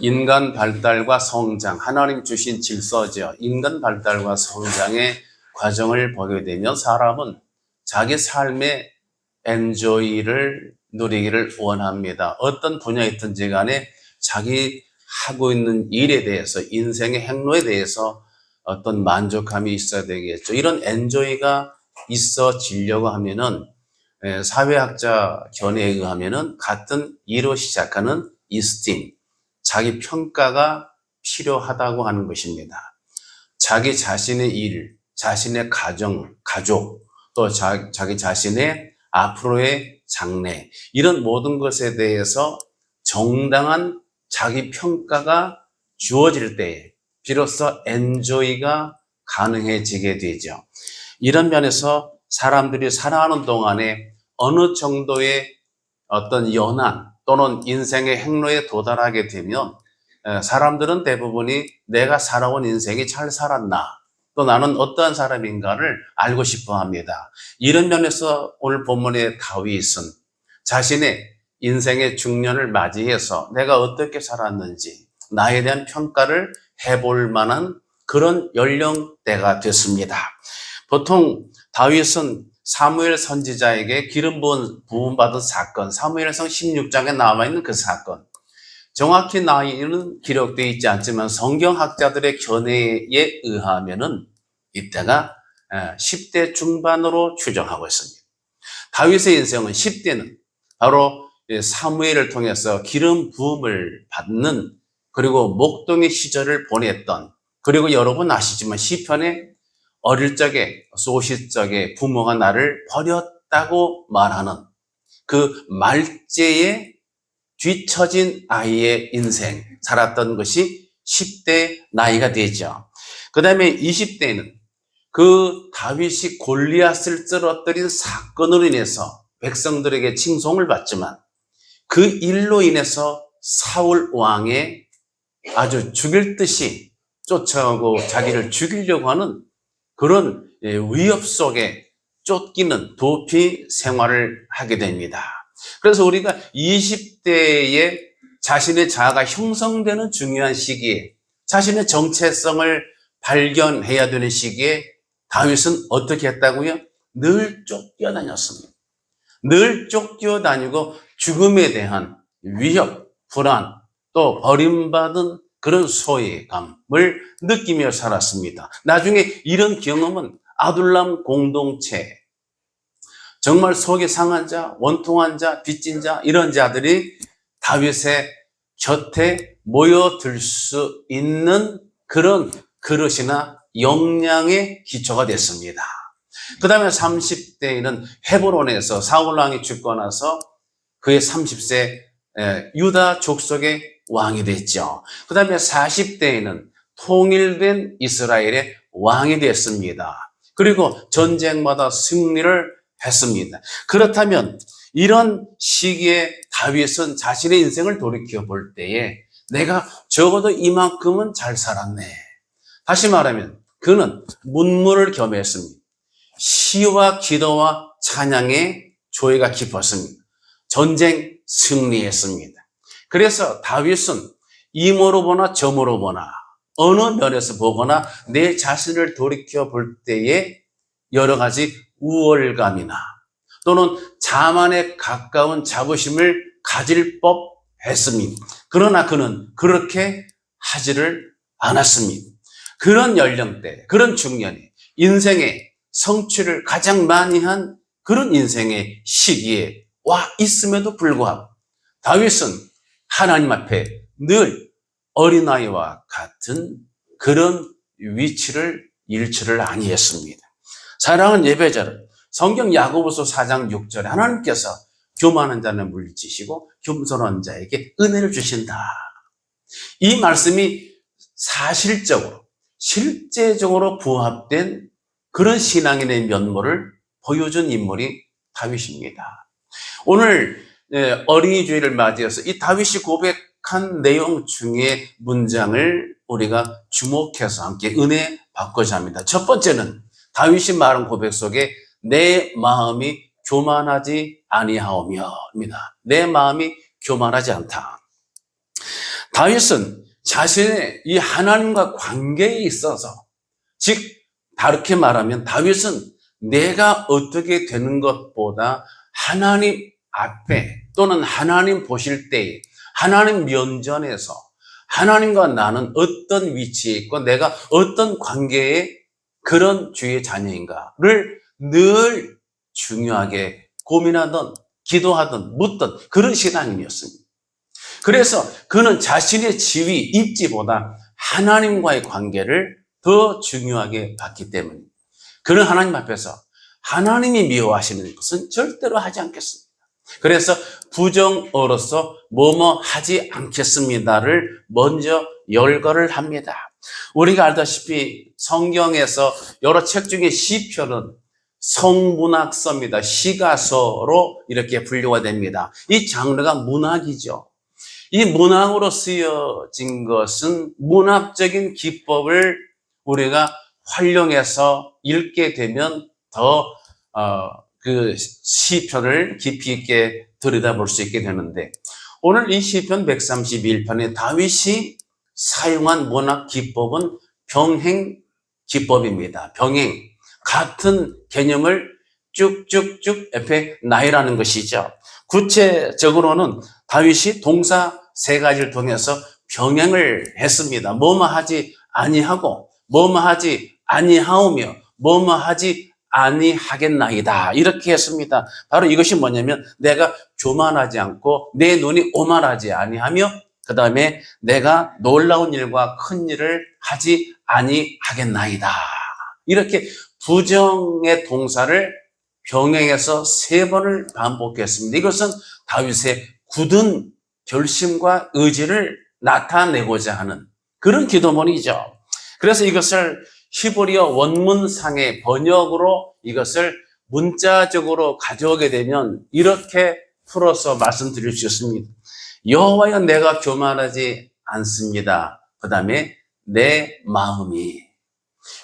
인간 발달과 성장, 하나님 주신 질서죠. 인간 발달과 성장의 과정을 보게 되면 사람은 자기 삶의 엔조이를 누리기를 원합니다. 어떤 분야에 있든지 간에 자기 하고 있는 일에 대해서, 인생의 행로에 대해서 어떤 만족감이 있어야 되겠죠. 이런 엔조이가 있어지려고 하면은 사회학자 견해에 의하면은 같은 이로 시작하는 이스팀, 자기 평가가 필요하다고 하는 것입니다. 자기 자신의 일, 자신의 가정, 가족, 또 자기 자신의 앞으로의 장래, 이런 모든 것에 대해서 정당한 자기 평가가 주어질 때에 비로소 엔조이가 가능해지게 되죠. 이런 면에서 사람들이 살아가는 동안에 어느 정도의 어떤 연한 또는 인생의 행로에 도달하게 되면 사람들은 대부분이 내가 살아온 인생이 잘 살았나, 또 나는 어떠한 사람인가를 알고 싶어 합니다. 이런 면에서 오늘 본문의 다윗은 자신의 인생의 중년을 맞이해서 내가 어떻게 살았는지 나에 대한 평가를 해볼 만한 그런 연령대가 됐습니다. 보통 다윗은 사무엘 선지자에게 기름 부음 받은 사건, 사무엘상 16장에 나와 있는 그 사건, 정확히 나이는 기록되어 있지 않지만 성경학자들의 견해에 의하면은 이때가 10대 중반으로 추정하고 있습니다. 다윗의 인생은 10대는 바로 사무엘을 통해서 기름 부음을 받는, 그리고 목동의 시절을 보냈던, 그리고 여러분 아시지만 시편에 어릴 적에, 소시 적에 부모가 나를 버렸다고 말하는 그 말제에 뒤처진 아이의 인생, 살았던 것이 10대 나이가 되죠. 그 다음에 20대는 그 다윗이 골리앗을 쓰러뜨린 사건으로 인해서 백성들에게 칭송을 받지만 그 일로 인해서 사울 왕의 아주 죽일 듯이 쫓아오고 자기를 죽이려고 하는 그런 위협 속에 쫓기는 도피 생활을 하게 됩니다. 그래서 우리가 20대에 자신의 자아가 형성되는 중요한 시기에 자신의 정체성을 발견해야 되는 시기에 다윗은 어떻게 했다고요? 늘 쫓겨다녔습니다. 늘 쫓겨다니고 죽음에 대한 위협, 불안, 또 버림받은 그런 소외감을 느끼며 살았습니다. 나중에 이런 경험은 아둘람 공동체, 정말 속이 상한 자, 원통한 자, 빚진 자, 이런 자들이 다윗의 곁에 모여들 수 있는 그런 그릇이나 역량의 기초가 됐습니다. 그 다음에 30대에는 헤브론에서 사울왕이 죽고 나서 그의 30세 유다 족속의 왕이 됐죠. 그 다음에 40대에는 통일된 이스라엘의 왕이 됐습니다. 그리고 전쟁마다 승리를 했습니다. 그렇다면 이런 시기에 다윗은 자신의 인생을 돌이켜 볼 때에 내가 적어도 이만큼은 잘 살았네. 다시 말하면 그는 문무를 겸했습니다. 시와 기도와 찬양의 조예가 깊었습니다. 전쟁 승리했습니다. 그래서 다윗은 이모로 보나 저모로 보나 어느 면에서 보거나 내 자신을 돌이켜 볼 때에 여러 가지 우월감이나 또는 자만에 가까운 자부심을 가질 법했습니다. 그러나 그는 그렇게 하지를 않았습니다. 그런 연령대, 그런 중년에 인생의 성취를 가장 많이 한 그런 인생의 시기에 와 있음에도 불구하고 다윗은 하나님 앞에 늘 어린아이와 같은 그런 위치를 잃지를 아니했습니다. 사랑하는 예배자를, 성경 야고보서 4장 6절에 하나님께서 교만한 자는 물리치시고 겸손한 자에게 은혜를 주신다. 이 말씀이 사실적으로 실제적으로 부합된 그런 신앙인의 면모를 보여준 인물이 다윗입니다. 오늘 어린이 주일을 맞이해서 이 다윗이 고백한 내용 중에 문장을 우리가 주목해서 함께 은혜 받고자 합니다. 첫 번째는 다윗이 말한 고백 속에 내 마음이 교만하지 아니하오며입니다. 내 마음이 교만하지 않다. 다윗은 자신의 이 하나님과 관계에 있어서, 즉 다르게 말하면 다윗은 내가 어떻게 되는 것보다 하나님 앞에 또는 하나님 보실 때 하나님 면전에서 하나님과 나는 어떤 위치에 있고 내가 어떤 관계에 그런 주의 자녀인가를 늘 중요하게 고민하던 기도하던 묻던 그런 신앙인이었습니다. 그래서 그는 자신의 지위, 입지보다 하나님과의 관계를 더 중요하게 봤기 때문입니다. 그는 하나님 앞에서 하나님이 미워하시는 것은 절대로 하지 않겠습니다. 그래서 부정어로서 뭐뭐 하지 않겠습니다를 먼저 열거를 합니다. 우리가 알다시피 성경에서 여러 책 중에 시편은 성문학서입니다. 시가서로 이렇게 분류가 됩니다. 이 장르가 문학이죠. 이 문학으로 쓰여진 것은 문학적인 기법을 우리가 활용해서 읽게 되면 더 그 시편을 깊이 있게 들여다볼 수 있게 되는데, 오늘 이 시편 131편에 다윗이 사용한 문학 기법은 병행 기법입니다. 병행, 같은 개념을 쭉쭉쭉 옆에 나열하는 것이죠. 구체적으로는 다윗이 동사 세 가지를 통해서 병행을 했습니다. 뭐뭐 하지 아니하고, 뭐뭐 하지 아니하오며, 뭐뭐 하지 아니하겠나이다, 이렇게 했습니다. 바로 이것이 뭐냐면 내가 교만하지 않고 내 눈이 오만하지 아니하며, 그 다음에 내가 놀라운 일과 큰 일을 하지 아니하겠나이다, 이렇게 부정의 동사를 병행해서 세 번을 반복했습니다. 이것은 다윗의 굳은 결심과 의지를 나타내고자 하는 그런 기도문이죠. 그래서 이것을 히브리어 원문상의 번역으로 이것을 문자적으로 가져오게 되면 이렇게 풀어서 말씀드릴 수 있습니다. 여호와여, 내가 교만하지 않습니다. 그 다음에 내 마음이,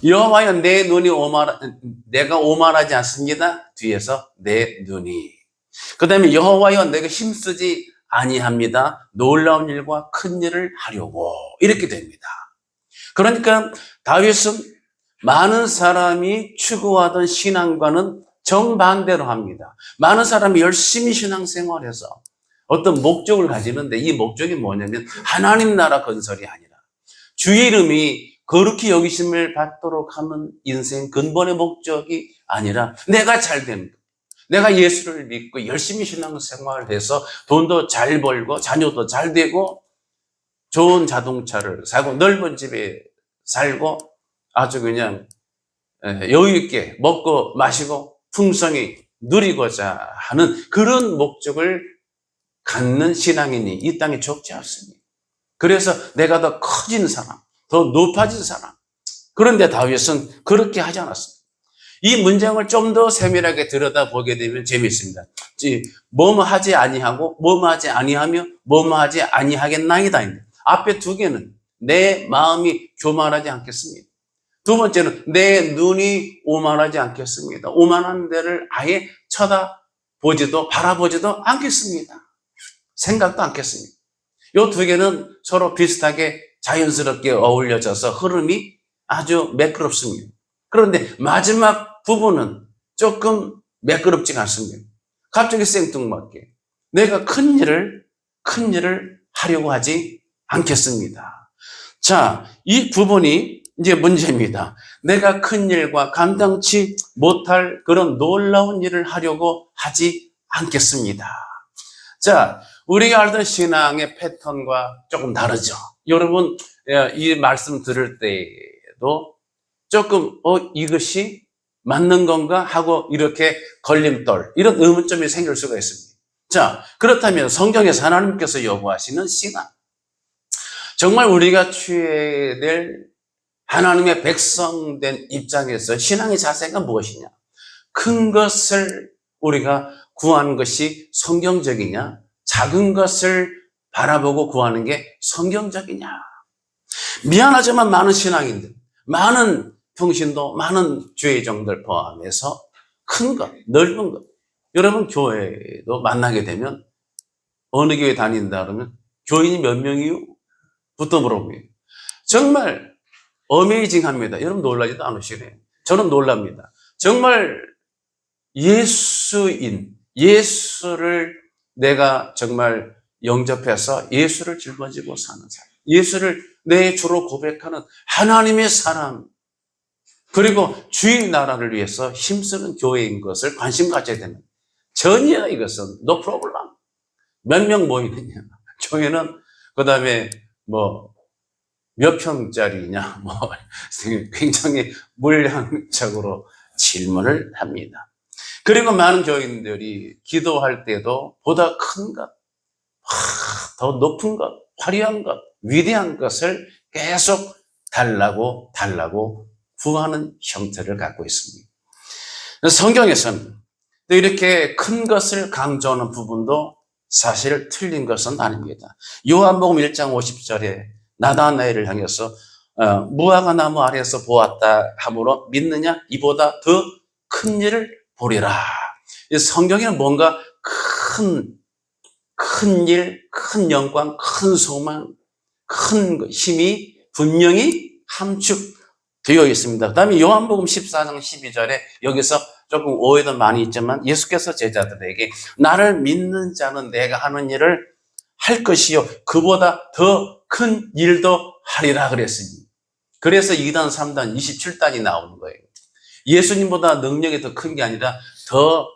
여호와여, 내 눈이 내가 오만하지 않습니다. 뒤에서 내 눈이, 그 다음에 여호와여, 내가 힘쓰지 아니합니다. 놀라운 일과 큰 일을 하려고, 이렇게 됩니다. 그러니까 다윗은 많은 사람이 추구하던 신앙과는 정반대로 합니다. 많은 사람이 열심히 신앙생활해서 어떤 목적을 가지는데, 이 목적이 뭐냐면 하나님 나라 건설이 아니라 주의 이름이 거룩히 여기심을 받도록 하는 인생 근본의 목적이 아니라 내가 잘 되는 것, 내가 예수를 믿고 열심히 신앙생활을 해서 돈도 잘 벌고 자녀도 잘 되고 좋은 자동차를 사고 넓은 집에 살고 아주 그냥 여유 있게 먹고 마시고 풍성히 누리고자 하는 그런 목적을 갖는 신앙인이 이 땅에 적지 않습니다. 그래서 내가 더 커진 사람, 더 높아진 사람, 그런데 다윗은 그렇게 하지 않았습니다. 이 문장을 좀 더 세밀하게 들여다보게 되면 재미있습니다. 뭐뭐 하지 아니하고, 뭐뭐 하지 아니하며, 뭐뭐 하지 아니하겠나이다. 앞에 두 개는 내 마음이 교만하지 않겠습니다. 두 번째는 내 눈이 오만하지 않겠습니다. 오만한 데를 아예 쳐다보지도 바라보지도 않겠습니다. 생각도 않겠습니다. 이 두 개는 서로 비슷하게 자연스럽게 어울려져서 흐름이 아주 매끄럽습니다. 그런데 마지막 부분은 조금 매끄럽지가 않습니다. 갑자기 생뚱맞게 내가 큰 일을 하려고 하지 않겠습니다. 자, 이 부분이 이제 문제입니다. 내가 큰 일과 감당치 못할 그런 놀라운 일을 하려고 하지 않겠습니다. 자, 우리가 알던 신앙의 패턴과 조금 다르죠. 여러분, 이 말씀 들을 때도 조금 이것이 맞는 건가 하고 이렇게 걸림돌, 이런 의문점이 생길 수가 있습니다. 자, 그렇다면 성경에서 하나님께서 요구하시는 신앙, 정말 우리가 취해야 될 하나님의 백성된 입장에서 신앙의 자세가 무엇이냐? 큰 것을 우리가 구하는 것이 성경적이냐? 작은 것을 바라보고 구하는 게 성경적이냐? 미안하지만 많은 신앙인들, 많은 평신도, 많은 주의 종들 포함해서 큰 것, 넓은 것, 여러분 교회도 만나게 되면 어느 교회 다닌다 그러면 교인이 몇 명이요? 물어봅니다. 정말 어메이징합니다. 여러분 놀라지도 않으시네요. 저는 놀랍니다. 정말 예수를 내가 정말 영접해서 예수를 짊어지고 사는 사람, 예수를 내 주로 고백하는 하나님의 사람, 그리고 주의 나라를 위해서 힘쓰는 교회인 것을 관심 가져야 되는, 전혀 이것은 no problem. 몇 명 모이느냐, 교회는 그 다음에 몇 평짜리냐, 굉장히 물량적으로 질문을 합니다. 그리고 많은 교인들이 기도할 때도 보다 큰 것, 더 높은 것, 화려한 것, 위대한 것을 계속 달라고 구하는 형태를 갖고 있습니다. 성경에서는 이렇게 큰 것을 강조하는 부분도 사실 틀린 것은 아닙니다. 요한복음 1장 50절에 나다나엘을 향해서 무화과 나무 아래에서 보았다 하므로 믿느냐? 이보다 더 큰 일을 보리라. 성경에는 뭔가 큰 일, 큰 영광, 큰 소망, 큰 힘이 분명히 함축되어 있습니다. 그 다음에 요한복음 14장 12절에 여기서 조금 오해도 많이 있지만 예수께서 제자들에게 나를 믿는 자는 내가 하는 일을 할 것이요 그보다 더 큰 일도 하리라 그랬습니다. 그래서 2단, 3단, 27단이 나오는 거예요. 예수님보다 능력이 더 큰 게 아니라 더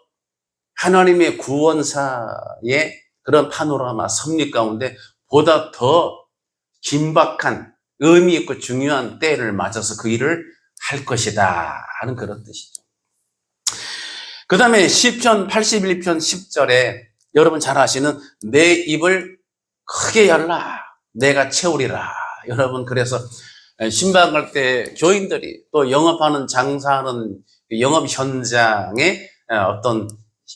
하나님의 구원사의 그런 파노라마 섭리 가운데 보다 더 긴박한 의미 있고 중요한 때를 맞아서 그 일을 할 것이다 하는 그런 뜻이죠. 그 다음에 시편 81편 10절에 여러분 잘 아시는 내 입을 크게 열라 내가 채우리라. 여러분 그래서 신방 갈 때 교인들이 또 영업하는 장사하는 영업 현장에 어떤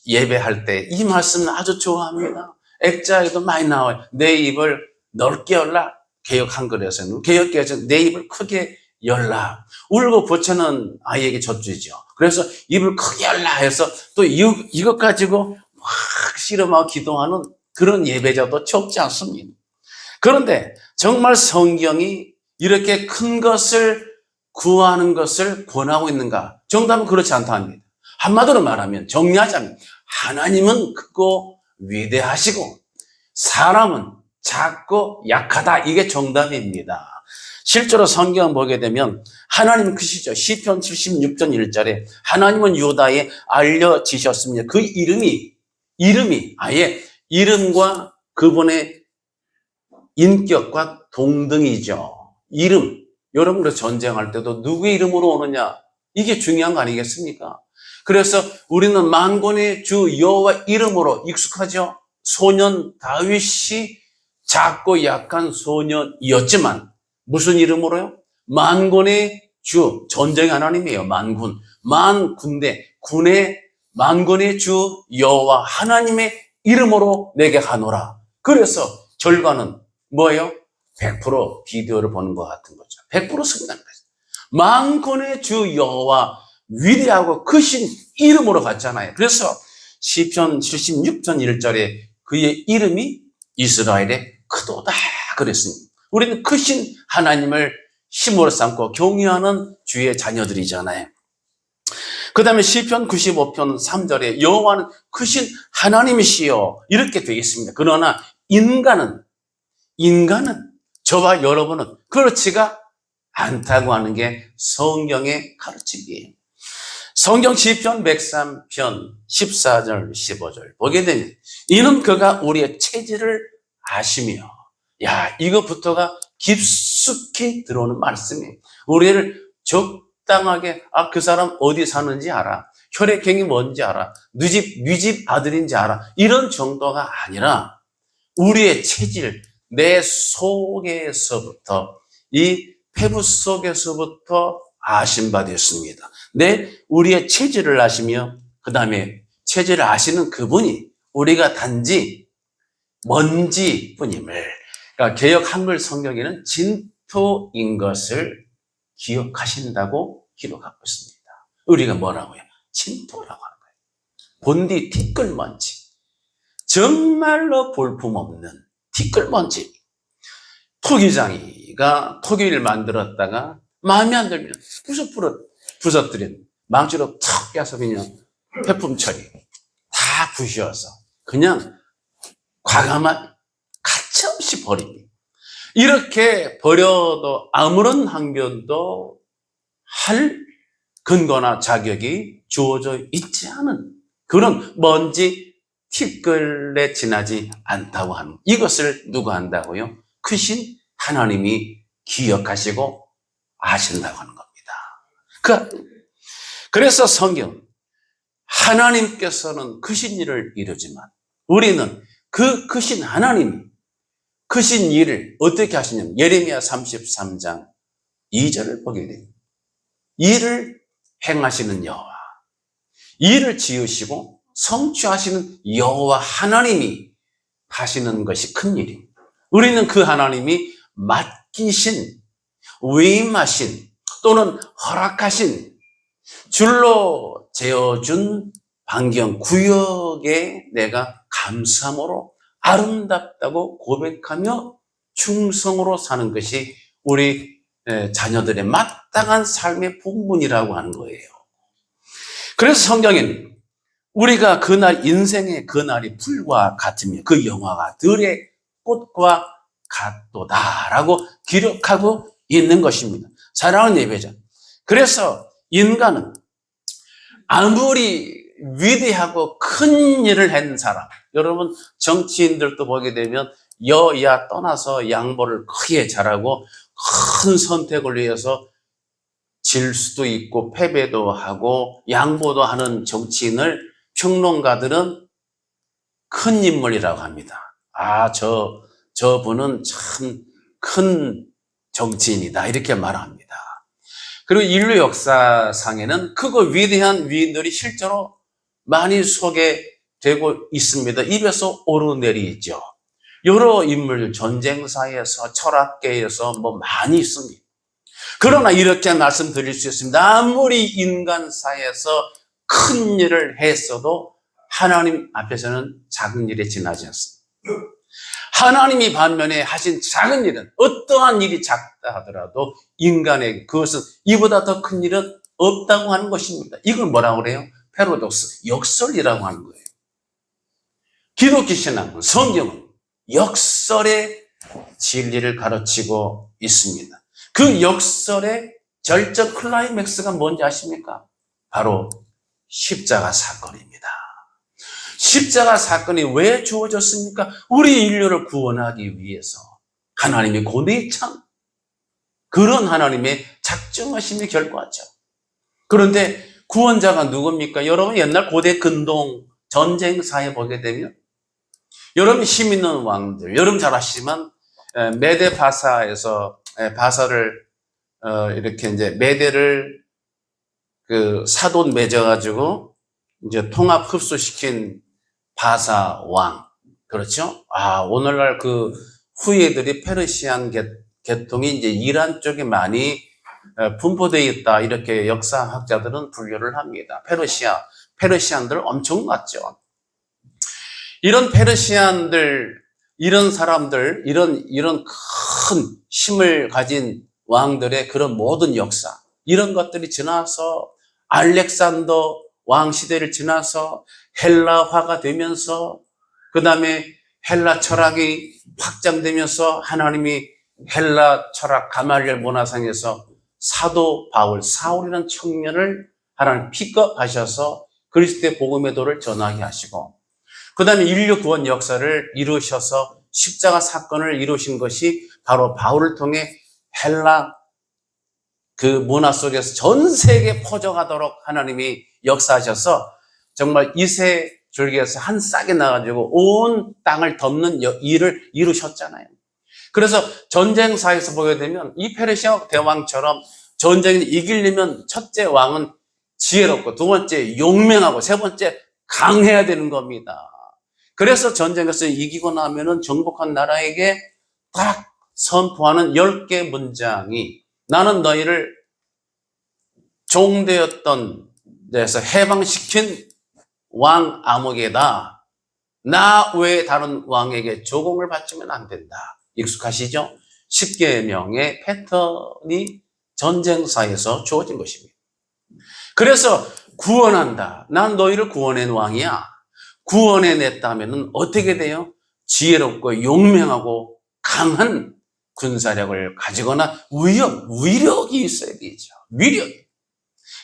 예배할 때 이 말씀은 아주 좋아합니다. 액자에도 많이 나와요. 내 입을 넓게 열라. 개역 한글에서는 개역계에서 내 입을 크게 열라. 울고 보채는 아이에게 젖주죠. 그래서 입을 크게 열라 해서 또 이것 가지고 막 씨름하고 기도하는 그런 예배자도 적지 않습니다. 그런데 정말 성경이 이렇게 큰 것을 구하는 것을 권하고 있는가? 정답은 그렇지 않다 합니다. 한마디로 말하면 정리하자면 하나님은 크고 위대하시고 사람은 작고 약하다. 이게 정답입니다. 실제로 성경을 보게 되면 하나님은 크시죠. 시편 76편 1절에 하나님은 유다에 알려지셨습니다. 그 이름이 아예 이름과 그분의 인격과 동등이죠. 이름. 여러분 전쟁할 때도 누구의 이름으로 오느냐? 이게 중요한 거 아니겠습니까? 그래서 우리는 만군의 주 여호와 이름으로 익숙하죠. 소년 다윗이 작고 약한 소년이었지만 무슨 이름으로요? 만군의 주, 전쟁의 하나님이에요. 만군대, 군의 만군의 주 여호와 하나님의 이름으로 내게 가노라. 그래서 결과는 뭐예요? 100% 비디오를 보는 것 같은 거죠. 100% 승리하는 거죠. 만군의 주 여호와 위대하고 크신 이름으로 갔잖아요. 그래서 시편 76편 1절에 그의 이름이 이스라엘의 크도다 그랬습니다. 우리는 크신 하나님을 힘으로 삼고 경외하는 주의 자녀들이잖아요. 그 다음에 시편 95편 3절에 여호와는 크신 하나님이시여 이렇게 되어 있습니다. 그러나 인간은 저와 여러분은 그렇지가 않다고 하는 게 성경의 가르침이에요. 성경 시편 103편 14절 15절 보게 되면 이는 그가 우리의 체질을 아시며 이것부터가 깊숙이 들어오는 말씀이에요. 우리를 적당하게 그 사람 어디 사는지 알아. 혈액형이 뭔지 알아. 네 집 아들인지 알아. 이런 정도가 아니라 우리의 체질, 내 속에서부터 이 폐부 속에서부터 아신 바 되었습니다. 우리의 체질을 아시며 그 다음에 체질을 아시는 그분이 우리가 단지 먼지뿐임을, 그러니까 개역 한글 성경에는 진토인 것을 기억하신다고 기록하고 있습니다. 우리가 뭐라고요? 진토라고 하는 거예요. 본디 티끌먼지. 정말로 볼품없는 티끌먼지. 토기장이가 토기를 만들었다가 마음에 안 들면 부서뜨린 망치로 탁 깨서 그냥 폐품 처리 다 부셔서 그냥 과감한 가차없이 버립니다. 이렇게 버려도 아무런 항변도 할 근거나 자격이 주어져 있지 않은 그런 먼지 티끌에 지나지 않다고 하는 이것을 누가 한다고요? 크신 하나님이 기억하시고 아신다고 하는 겁니다. 그래서 성경 하나님께서는 크신 일을 이루지만 우리는 그 크신 하나님이 크신 일을 어떻게 하시냐면 예레미야 33장 2절을 보게 됩니다. 일을 행하시는 여호와, 일을 지으시고 성취하시는 여호와 하나님이 하시는 것이 큰 일입니다. 우리는 그 하나님이 맡기신, 위임하신 또는 허락하신 줄로 재어준 반경 구역에 내가 감사함으로 아름답다고 고백하며 충성으로 사는 것이 우리 자녀들의 마땅한 삶의 본분이라고 하는 거예요. 그래서 성경에는 우리가 그날 인생의 그날이 풀과 같으며 그 영화가 들의 꽃과 같도다라고 기록하고 있는 것입니다. 사랑하는 예배자, 그래서 인간은 아무리 위대하고 큰 일을 한 사람, 여러분 정치인들도 보게 되면 여야 떠나서 양보를 크게 잘하고 큰 선택을 위해서 질 수도 있고 패배도 하고 양보도 하는 정치인을 평론가들은 큰 인물이라고 합니다. 저분은 참 큰 정치인이다 이렇게 말합니다. 그리고 인류 역사상에는 크고 위대한 위인들이 실제로 많이 소개되고 있습니다. 입에서 오르내리죠. 여러 인물, 전쟁사에서, 철학계에서 많이 있습니다. 그러나 이렇게 말씀드릴 수 있습니다. 아무리 인간사에서 큰 일을 했어도 하나님 앞에서는 작은 일에 지나지 않습니다. 하나님이 반면에 하신 작은 일은 어떠한 일이 작다 하더라도 인간에게 그것은 이보다 더 큰 일은 없다고 하는 것입니다. 이걸 뭐라고 그래요? 패러독스, 역설이라고 하는 거예요. 기독교 신앙은 성경은 역설의 진리를 가르치고 있습니다. 그 역설의 절정 클라이맥스가 뭔지 아십니까? 바로 십자가 사건입니다. 십자가 사건이 왜 주어졌습니까? 우리 인류를 구원하기 위해서 하나님의 고뇌참 그런 하나님의 작정하심의 결과죠. 그런데 구원자가 누굽니까? 여러분 옛날 고대 근동 전쟁사에 보게 되면 여러분 힘 있는 왕들, 여러분 잘 아시지만 메데 바사에서 바사를 이렇게 이제 메데를 그 사돈 맺어가지고 이제 통합 흡수시킨 바사 왕, 그렇죠? 오늘날 그 후예들이 페르시안 계통이 이제 이란 쪽에 많이 분포되어 있다 이렇게 역사학자들은 분류를 합니다. 페르시안들 엄청 많죠. 이런 페르시안들, 이런 사람들, 이런 큰 힘을 가진 왕들의 그런 모든 역사, 이런 것들이 지나서 알렉산더 왕 시대를 지나서 헬라화가 되면서 그 다음에 헬라 철학이 확장되면서 하나님이 헬라 철학 가말리엘 문화상에서 사도 바울, 사울이라는 청년을 하나님 픽업하셔서 그리스도의 복음의 도를 전하게 하시고 그 다음에 인류 구원 역사를 이루셔서 십자가 사건을 이루신 것이 바로 바울을 통해 헬라 그 문화 속에서 전 세계에 퍼져가도록 하나님이 역사하셔서 정말 이세 줄기에서 한 싹이 나가지고 온 땅을 덮는 일을 이루셨잖아요. 그래서 전쟁사에서 보게 되면 이 페르시아 대왕처럼 전쟁을 이기려면 첫째 왕은 지혜롭고 두 번째 용맹하고 세 번째 강해야 되는 겁니다. 그래서 전쟁에서 이기고 나면은 정복한 나라에게 딱 선포하는 10개 문장이 나는 너희를 종되었던 데서 해방시킨 왕 아무개다. 나 외에 다른 왕에게 조공을 바치면 안 된다. 익숙하시죠? 10계명의 패턴이 전쟁사에서 주어진 것입니다. 그래서 구원한다. 난 너희를 구원한 왕이야. 구원해냈다면 어떻게 돼요? 지혜롭고 용맹하고 강한 군사력을 가지거나 위력이 있어야 되죠. 위력이.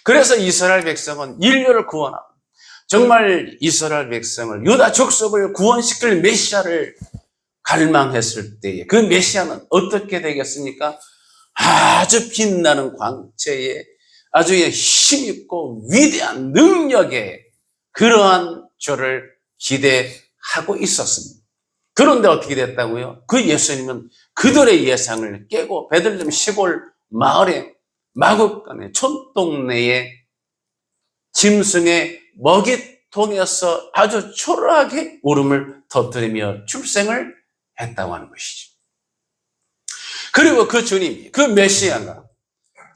그래서 이스라엘 백성은 인류를 구원하고 정말 이스라엘 백성을 유다 족속을 구원시킬 메시아를 갈망했을 때에 그 메시아는 어떻게 되겠습니까? 아주 빛나는 광채에 아주 힘있고 위대한 능력의 그러한 저를 기대하고 있었습니다. 그런데 어떻게 됐다고요? 그 예수님은 그들의 예상을 깨고 베들레헴 시골 마을에 마국간의 촌동네에 짐승의 먹이통에서 아주 초라하게 울음을 터뜨리며 출생을 했다고 하는 것이죠. 그리고 그 주님이, 그 메시아가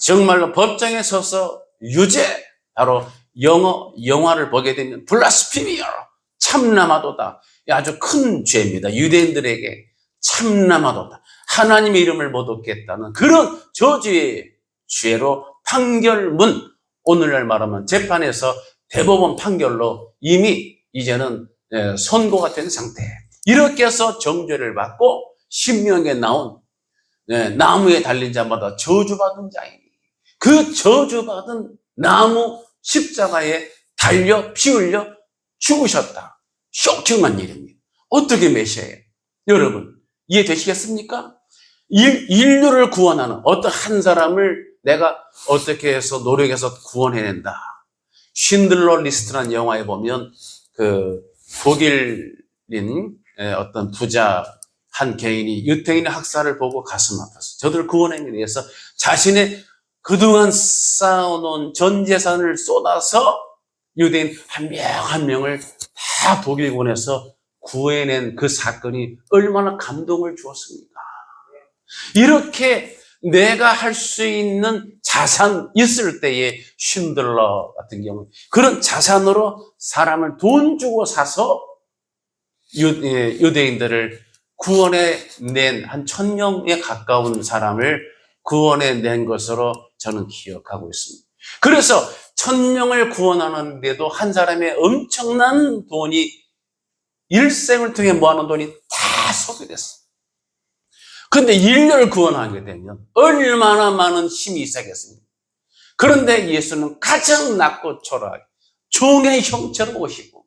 정말로 법정에 서서 유죄, 바로 영화를 보게 되면 블라스피미어, 참남하도다. 아주 큰 죄입니다. 유대인들에게 참남하도다. 하나님의 이름을 못 얻겠다는 그런 저주의 죄로 판결문, 오늘날 말하면 재판에서 대법원 판결로 이미 이제는 선고가 된 상태예요. 이렇게 해서 정죄를 받고 신명에 나온 나무에 달린 자마다 저주받은 자이니 그 저주받은 나무 십자가에 달려 피 흘려 죽으셨다. 쇼킹한 일입니다. 어떻게 메시아예요? 여러분 이해되시겠습니까? 인류를 구원하는 어떤 한 사람을 내가 어떻게 해서 노력해서 구원해낸다. 쉰들러 리스트라는 영화에 보면 그 독일인 어떤 부자 한 개인이 유태인의 학살을 보고 가슴 아팠어요. 저들을 구원하기 위해서 자신의 그동안 쌓아놓은 전 재산을 쏟아서 유대인 한 명 한 명을 다 독일군에서 구해낸 그 사건이 얼마나 감동을 주었습니까? 이렇게 내가 할 수 있는 자산 있을 때에 쉰들러 같은 경우 그런 자산으로 사람을 돈 주고 사서 유대인들을 구원해낸 한 1000명에 가까운 사람을 구원해낸 것으로 저는 기억하고 있습니다. 그래서 1000명을 구원하는데도 한 사람의 엄청난 돈이 일생을 통해 모아놓은 돈이 다 소비됐어요. 그런데 인류를 구원하게 되면 얼마나 많은 힘이 있어야겠습니까? 그런데 예수는 가장 낮고 초라하게 종의 형체로 오시고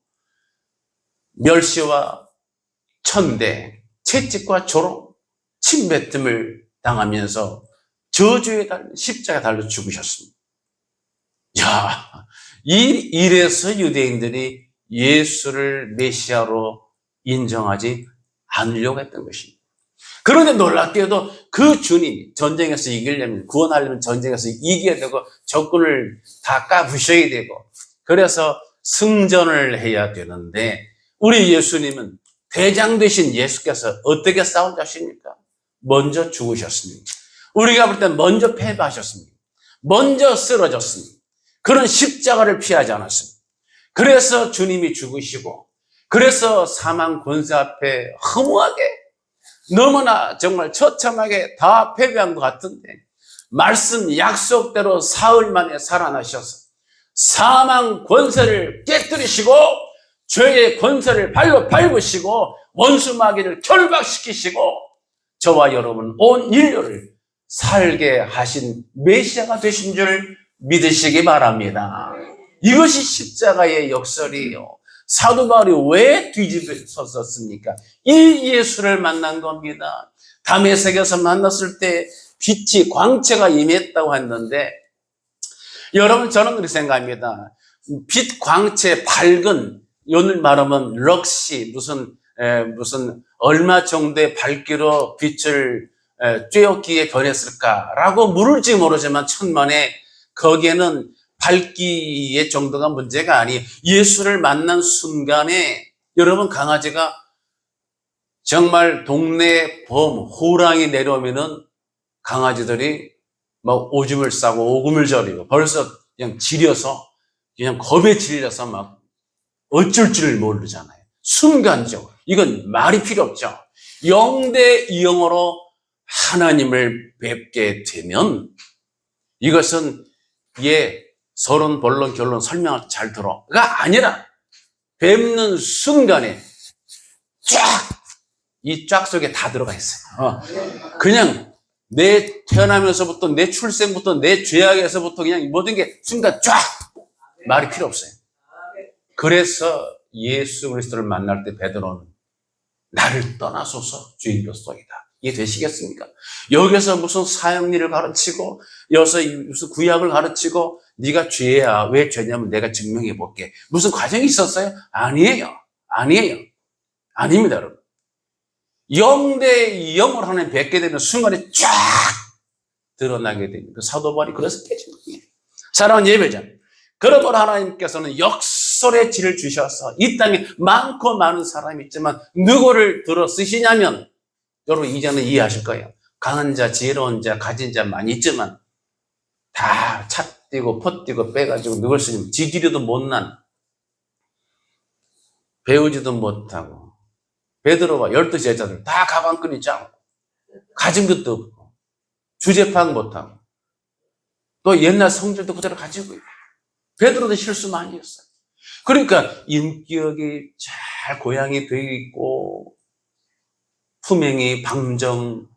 멸시와 천대, 채찍과 조롱, 침뱉음을 당하면서 저주에 달린 십자가에 달려 죽으셨습니다. 야, 이래서 유대인들이 예수를 메시아로 인정하지 않으려고 했던 것입니다. 그런데 놀랍게도 그 주님이 전쟁에서 이기려면, 구원하려면 전쟁에서 이겨야 되고 적군을 다 까부셔야 되고 그래서 승전을 해야 되는데 우리 예수님은 대장 되신 예수께서 어떻게 싸운 자십니까? 먼저 죽으셨습니다. 우리가 볼 땐 먼저 패배하셨습니다. 먼저 쓰러졌습니다. 그런 십자가를 피하지 않았습니다. 그래서 주님이 죽으시고 그래서 사망 권세 앞에 허무하게 너무나 정말 처참하게 다 패배한 것 같은데 말씀 약속대로 사흘 만에 살아나셔서 사망 권세를 깨뜨리시고 죄의 권세를 발로 밟으시고 원수 마귀를 결박시키시고 저와 여러분 온 인류를 살게 하신 메시아가 되신 줄 믿으시기 바랍니다. 이것이 십자가의 역설이에요. 사도 바울이 왜 뒤집어섰습니까? 이 예수를 만난 겁니다. 다메섹에서 만났을 때 빛이 광채가 임했다고 했는데 여러분 저는 그렇게 생각합니다. 빛 광채 밝은 오늘 말하면 럭시 무슨 얼마 정도의 밝기로 빛을 쬐었기에 변했을까라고 물을지 모르지만 천만에 거기에는 밝기의 정도가 문제가 아니에요. 예수를 만난 순간에 여러분 강아지가 정말 동네 호랑이 내려오면은 강아지들이 막 오줌을 싸고 오금을 저리고 벌써 그냥 지려서 그냥 겁에 질려서 막 어쩔 줄 모르잖아요. 순간적으로. 이건 말이 필요 없죠. 0대 0으로 하나님을 뵙게 되면 이것은 서론, 본론, 결론 설명을 잘 들어가 아니라 뵙는 순간에 이 쫙 속에 다 들어가 있어요. 그냥 내 태어나면서부터 내 출생부터 내 죄악에서부터 그냥 모든 게 순간 쫙 말이 필요 없어요. 그래서 예수 그리스도를 만날 때 베드로는 나를 떠나소서 주인께서이다. 이해 되시겠습니까? 여기서 무슨 사형리를 가르치고 여기서 무슨 구약을 가르치고 네가 죄야. 왜 죄냐면 내가 증명해 볼게. 무슨 과정이 있었어요? 아니에요. 아닙니다, 여러분. 0대 0으로 하나님 뵙게 되는 순간에 쫙 드러나게 됩니다. 사도 바울이 그래서 깨진 거예요. 사랑하는 예배자, 그러므로 하나님께서는 역설의 질을 주셔서 이 땅에 많고 많은 사람이 있지만 누구를 들어 쓰시냐면 여러분 이제는 이해하실 거예요. 강한 자, 지혜로운 자, 가진 자 많이 있지만 다 찻뛰고 퍼뛰고 빼가지고 누굴 쓰냐면 지지리도 못난 배우지도 못하고 베드로와 12 제자들 다 가방 끊이지 않고 가진 것도 없고 주제 파악 못하고 또 옛날 성질도 그대로 가지고 있고 베드로도 실수 많이 했어요. 그러니까 인격이 잘 고양이 되어 있고 품행이 방정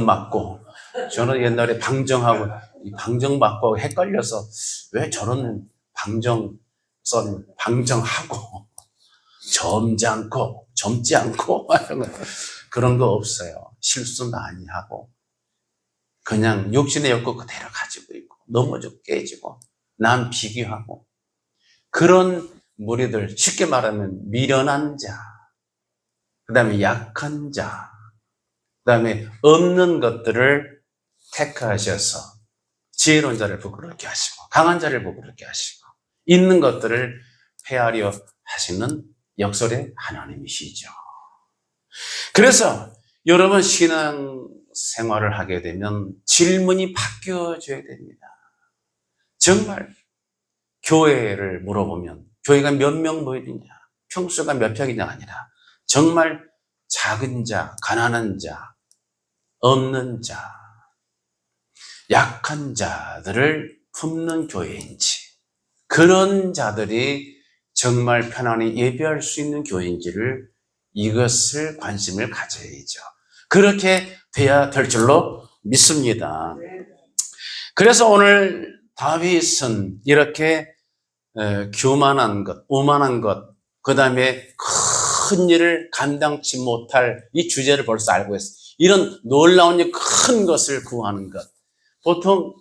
맞고 저는 옛날에 방정하고 방정 맞고 헷갈려서 왜 저런 방정하고 젊지 않고 그런 거 없어요. 실수 많이 하고 그냥 욕심의 욕구 그대로 가지고 있고 넘어지고 깨지고 남 비교하고 그런 무리들, 쉽게 말하면 미련한 자, 그 다음에 약한 자, 그 다음에 없는 것들을 택하셔서 지혜로운 자를 부끄럽게 하시고 강한 자를 부끄럽게 하시고 있는 것들을 폐하려 하시는 역설의 하나님이시죠. 그래서 여러분 신앙 생활을 하게 되면 질문이 바뀌어져야 됩니다. 정말 교회를 물어보면 교회가 몇 명 모이느냐, 평수가 몇 평이냐 아니라 정말 작은 자, 가난한 자, 없는 자, 약한 자들을 품는 교회인지 그런 자들이 정말 편안히 예배할 수 있는 교회인지를 이것을 관심을 가져야죠. 그렇게 돼야 될 줄로 믿습니다. 그래서 오늘 다윗은 이렇게 교만한 것, 오만한 것, 그 다음에 큰 일을 감당치 못할 이 주제를 벌써 알고 있어요. 이런 놀라운 일, 큰 것을 구하는 것. 보통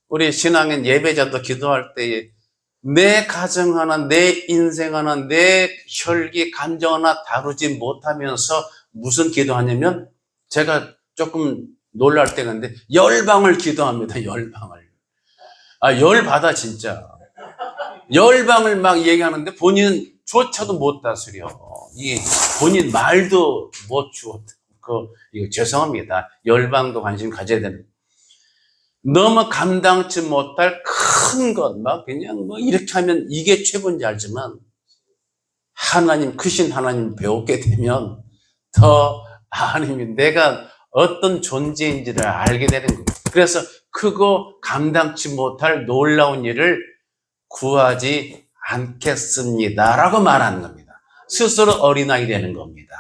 우리 신앙인 예배자도 기도할 때에 내 가정 하나, 내 인생 하나, 내 혈기, 감정 하나 다루지 못하면서 무슨 기도하냐면 제가 조금 놀랄 때가 있는데 열방을 기도합니다. 열방을. 열받아 진짜. 열방을 막 얘기하는데 본인은 조차도 못 다스려. 이 본인 말도 못 주어. 이거 죄송합니다. 열방도 관심 가져야 되는. 너무 감당치 못할 큰 것, 막 그냥 이렇게 하면 이게 최고인지 알지만 하나님, 크신 하나님 배우게 되면 더 하나님이 내가 어떤 존재인지를 알게 되는 거예요. 그래서 크고 감당치 못할 놀라운 일을 구하지 않겠습니다라고 말하는 겁니다. 스스로 어린아이 되는 겁니다.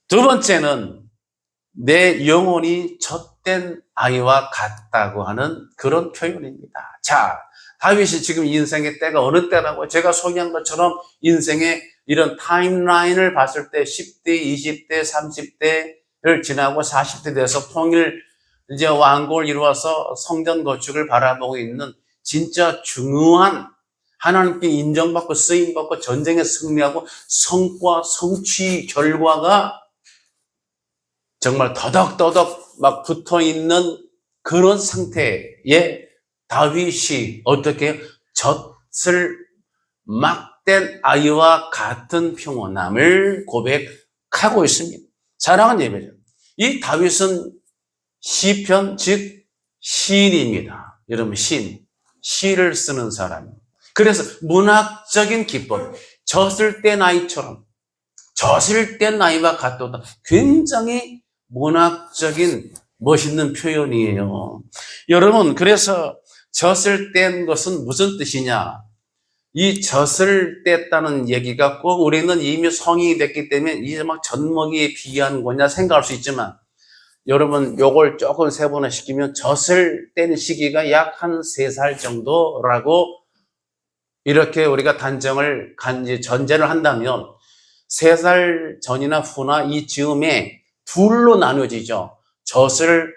두 번째는 내 영혼이 젖된 아이와 같다고 하는 그런 표현입니다. 자, 다윗이 지금 인생의 때가 어느 때라고 제가 소개한 것처럼 인생의 이런 타임라인을 봤을 때 10대, 20대, 30대를 지나고 40대 돼서 통일 이제 왕국을 이루어서 성전 건축을 바라보고 있는 진짜 중요한 하나님께 인정받고 쓰임받고 전쟁에 승리하고 성과, 성취 결과가 정말 더덕더덕 막 붙어있는 그런 상태에 다윗이 어떻게 젖을 막된 아이와 같은 평온함을 고백하고 있습니다. 사랑하는 예배자, 이 다윗은 시편 즉 시인입니다. 여러분 시를 쓰는 사람. 그래서 문학적인 기법, 젖을 땐 아이처럼 젖을 땐 아이와 같도다. 굉장히 문학적인 멋있는 표현이에요. 여러분, 그래서 젖을 뗀 것은 무슨 뜻이냐? 이 젖을 뗐다는 얘기가 꼭 우리는 이미 성인이 됐기 때문에 이제 막 젖먹이에 비유하는 거냐 생각할 수 있지만, 여러분 요걸 조금 세분화시키면 젖을 뗀 시기가 약 한 3살 정도라고 이렇게 우리가 단정을 전제를 한다면 3살 전이나 후나 이 즈음에 둘로 나눠지죠. 젖을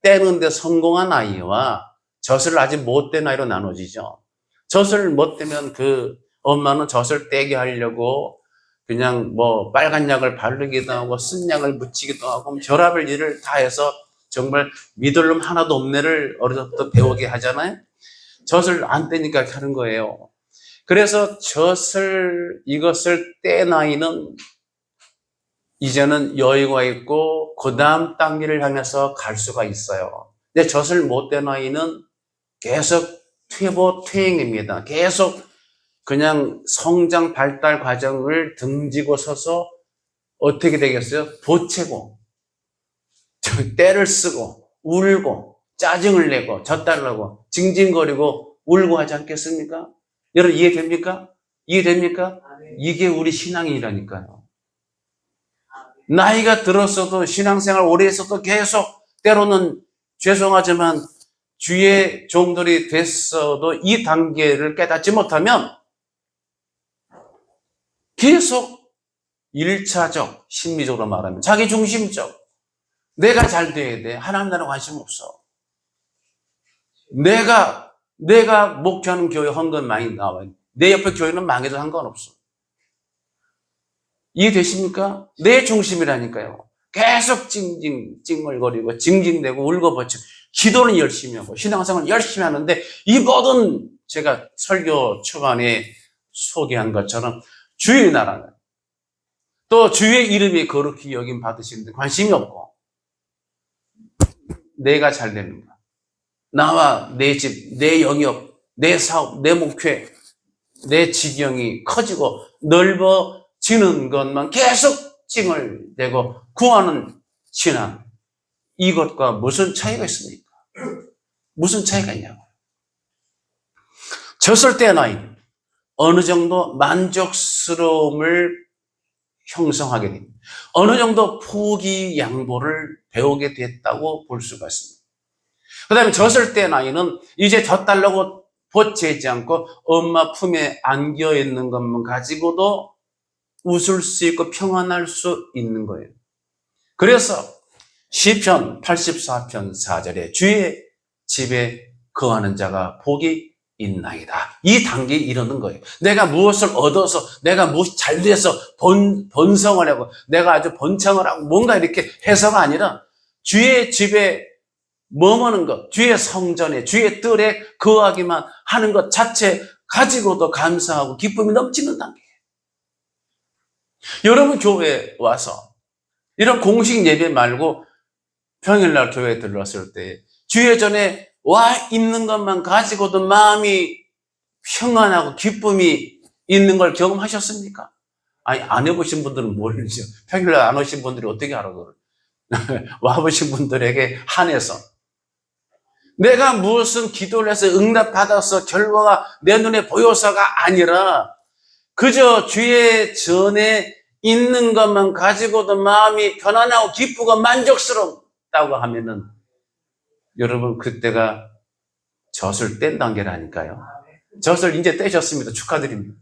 떼는데 성공한 아이와 젖을 아직 못 뗀 아이로 나눠지죠. 젖을 못 떼면 그 엄마는 젖을 떼게 하려고 그냥 뭐 빨간 약을 바르기도 하고 쓴 약을 묻히기도 하고 별의별 일을 다 해서 정말 믿을 놈 하나도 없네를 어려서부터 배우게 하잖아요. 젖을 안 떼니까 하는 거예요. 그래서 이것을 뗀 아이는 이제는 여유가 있고 그 다음 단계를 향해서 갈 수가 있어요. 근데 젖을 못 뗀 아이는 계속 퇴행입니다. 계속 그냥 성장 발달 과정을 등지고 서서 어떻게 되겠어요? 보채고 때를 쓰고 울고 짜증을 내고 젖달라고 징징거리고 울고 하지 않겠습니까? 여러분 이해됩니까? 이해됩니까? 이게 우리 신앙이라니까요. 나이가 들었어도 신앙생활 오래 했어도 계속 때로는 죄송하지만 주의 종들이 됐어도 이 단계를 깨닫지 못하면 계속 1차적, 심리적으로 말하면 자기중심적, 내가 잘 돼야 돼. 하나님 나라 관심 없어. 내가 목회하는 교회 헌금 많이 나와요. 내 옆에 교회는 망해도 상관없어. 이해되십니까? 내 중심이라니까요. 계속 찡찡찡얼거리고 징징대고 울고버치고 기도는 열심히 하고 신앙생활 열심히 하는데 이 모든 제가 설교 초반에 소개한 것처럼 주의 나라는 또 주의 이름이 거룩히 여김 받으시는데 관심이 없고 내가 잘 되는 거, 나와 내 집, 내 영역, 내 사업, 내 목회, 내 지경이 커지고 넓어지는 것만 계속 찡을대고 구하는 신앙, 이것과 무슨 차이가 있습니까? 무슨 차이가 있냐고. 젖을 뗀 아이는 어느 정도 만족스러움을 형성하게 됩니다. 어느 정도 포기 양보를 배우게 됐다고 볼 수가 있습니다. 그 다음에 젖을 뗀 아이는 이제 젖달라고 보채지 않고 엄마 품에 안겨 있는 것만 가지고도 웃을 수 있고 평안할 수 있는 거예요. 그래서 시편 84편 4절에 주의 집에 거하는 자가 복이 있나이다. 이 단계에 이르는 거예요. 내가 무엇을 얻어서, 내가 무엇이 잘 돼서 번성을 하고, 내가 아주 번창을 하고, 뭔가 이렇게 해서가 아니라, 주의 집에 머무는 것, 주의 성전에, 주의 뜰에 거하기만 하는 것 자체 가지고도 감사하고 기쁨이 넘치는 단계예요. 여러분 교회에 와서, 이런 공식 예배 말고, 평일날 교회에 들렀을 때, 주의 전에 와 있는 것만 가지고도 마음이 평안하고 기쁨이 있는 걸 경험하셨습니까? 아니, 안 해보신 분들은 모르죠. 평일날 안 오신 분들이 어떻게 알아, 그걸. 와보신 분들에게 한해서. 내가 무슨 기도를 해서 응답받아서 결과가 내 눈에 보여서가 아니라, 그저 주의 전에 있는 것만 가지고도 마음이 편안하고 기쁘고 만족스럽다고 하면은, 여러분, 그때가 젖을 뗀 단계라니까요. 젖을 이제 떼셨습니다. 축하드립니다.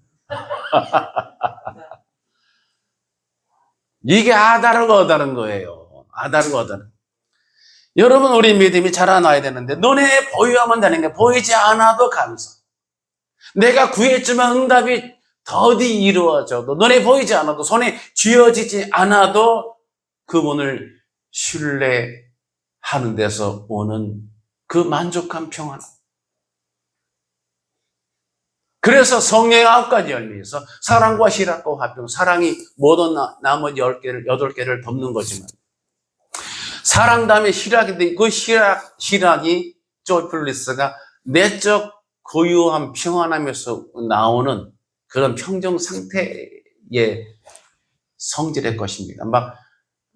이게 아다르고 어다른 거예요. 아다르고 어다른. 여러분, 우리 믿음이 자라나야 되는데, 눈에 보여야만 되는 게 보이지 않아도 감사. 내가 구했지만 응답이 더디 이루어져도, 눈에 보이지 않아도, 손에 쥐어지지 않아도 그분을 신뢰하는 데서 오는 그 만족한 평안. 그래서 성령의 9가지 열매에서 사랑과 희락과 화평, 사랑이 모든 나머지 8개를 덮는 거지만, 사랑 다음에 희락인데 그 희락이 조이풀리스가 내적 고요함, 평안함에서 나오는 그런 평정 상태의 성질의 것입니다. 막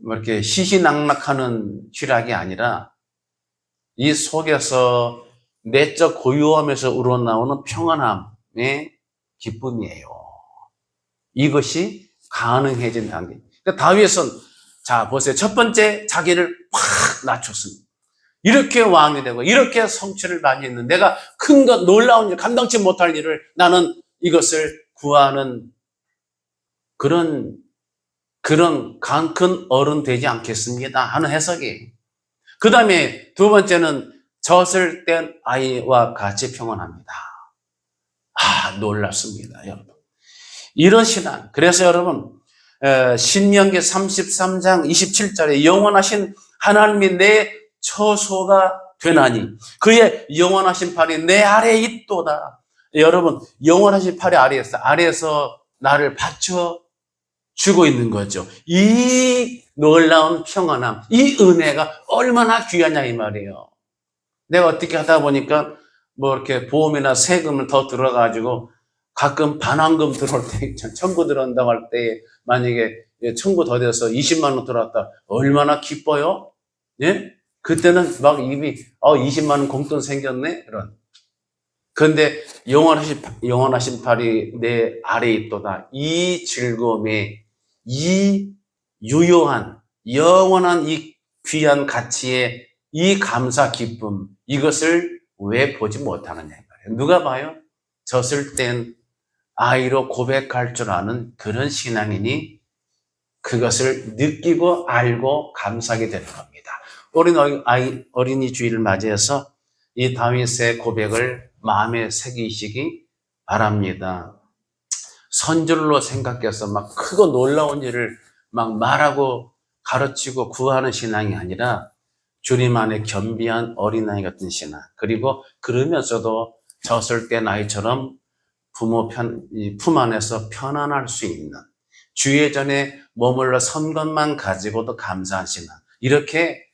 뭐 이렇게 희희낙낙하는 휘락이 아니라 이 속에서 내적 고요함에서 우러나오는 평안함의 기쁨이에요. 이것이 가능해진 단계. 그러니까 다윗은 자 보세요. 첫 번째 자기를 확 낮췄습니다. 이렇게 왕이 되고 이렇게 성취를 많이 했는 내가 큰 것 놀라운 일 감당치 못할 일을 나는 이것을 구하는 그런 강 큰 어른 되지 않겠습니다 하는 해석이. 그 다음에 두 번째는 젖을 뗀 아이와 같이 평안합니다. 놀랍습니다, 여러분. 이런 신앙. 그래서 여러분, 신명기 33장 27절에 영원하신 하나님이 내 처소가 되나니 그의 영원하신 팔이 내 아래에 있도다. 여러분, 영원하신 팔이 아래에서 나를 받쳐주고 있는 거죠. 이 놀라운 평안함, 이 은혜가 얼마나 귀하냐 이 말이에요. 내가 어떻게 하다 보니까 뭐 이렇게 보험이나 세금을 더 들어가지고 가끔 반환금 들어올 때, 청구 들어온다고 할 때 만약에 청구 더 돼서 20만 원 들어왔다. 얼마나 기뻐요? 예? 그때는 막 입이 20만 원 공돈 생겼네? 이런. 그런데 영원하신 팔이 내 아래에 있도다. 이 즐거움에 이 유효한 영원한 이 귀한 가치의 이 감사 기쁨 이것을 왜 보지 못하느냐 말이에요. 누가 봐요? 젖을 뗀 아이로 고백할 줄 아는 그런 신앙인이 그것을 느끼고 알고 감사하게 되는 겁니다. 어린이 주일을 맞이해서 이 다윗의 고백을 마음에 새기시기 바랍니다. 선줄로 생각해서 막 크고 놀라운 일을 막 말하고 가르치고 구하는 신앙이 아니라 주님 안에 겸비한 어린아이 같은 신앙. 그리고 그러면서도 젖을 뗀 아이처럼 부모 품 안에서 편안할 수 있는 주의 전에 머물러 선 것만 가지고도 감사한 신앙. 이렇게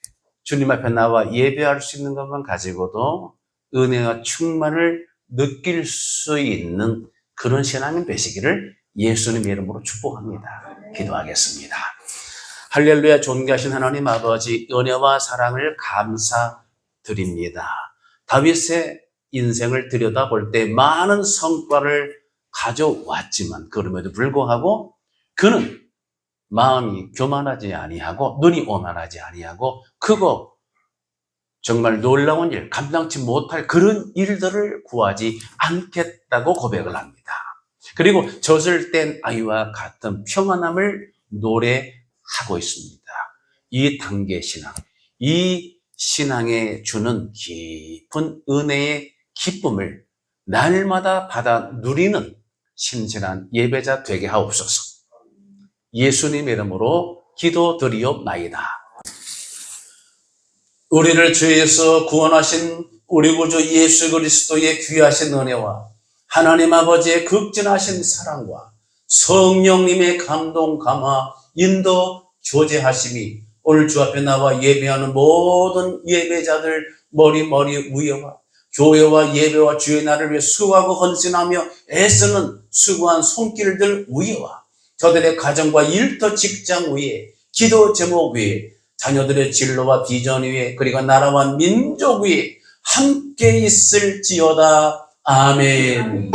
주님 앞에 나와 예배할 수 있는 것만 가지고도 은혜와 충만을 느낄 수 있는 그런 신앙이 되시기를 예수님의 이름으로 축복합니다. 기도하겠습니다. 할렐루야. 존귀하신 하나님 아버지, 은혜와 사랑을 감사드립니다. 다윗의 인생을 들여다볼 때 많은 성과를 가져왔지만 그럼에도 불구하고 그는 마음이 교만하지 아니하고 눈이 오만하지 아니하고 크고 정말 놀라운 일, 감당치 못할 그런 일들을 구하지 않겠다고 고백을 합니다. 그리고 젖을 뗀 아이와 같은 평안함을 노래하고 있습니다. 이 단계 신앙, 이 신앙에 주는 깊은 은혜의 기쁨을 날마다 받아 누리는 신실한 예배자 되게 하옵소서. 예수님 이름으로 기도드리옵나이다. 우리를 죄에서 구원하신 우리 구주 예수 그리스도의 귀하신 은혜와 하나님 아버지의 극진하신 사랑과 성령님의 감동, 감화, 인도, 교제하심이 오늘 주 앞에 나와 예배하는 모든 예배자들 머리 위에와 교회와 예배와 주의 날을 위해 수고하고 헌신하며 애쓰는 수고한 손길들 위에와 저들의 가정과 일터 직장 위에 기도 제목 위에 자녀들의 진로와 비전 위에 그리고 나라와 민족 위에 함께 있을지어다. 아멘.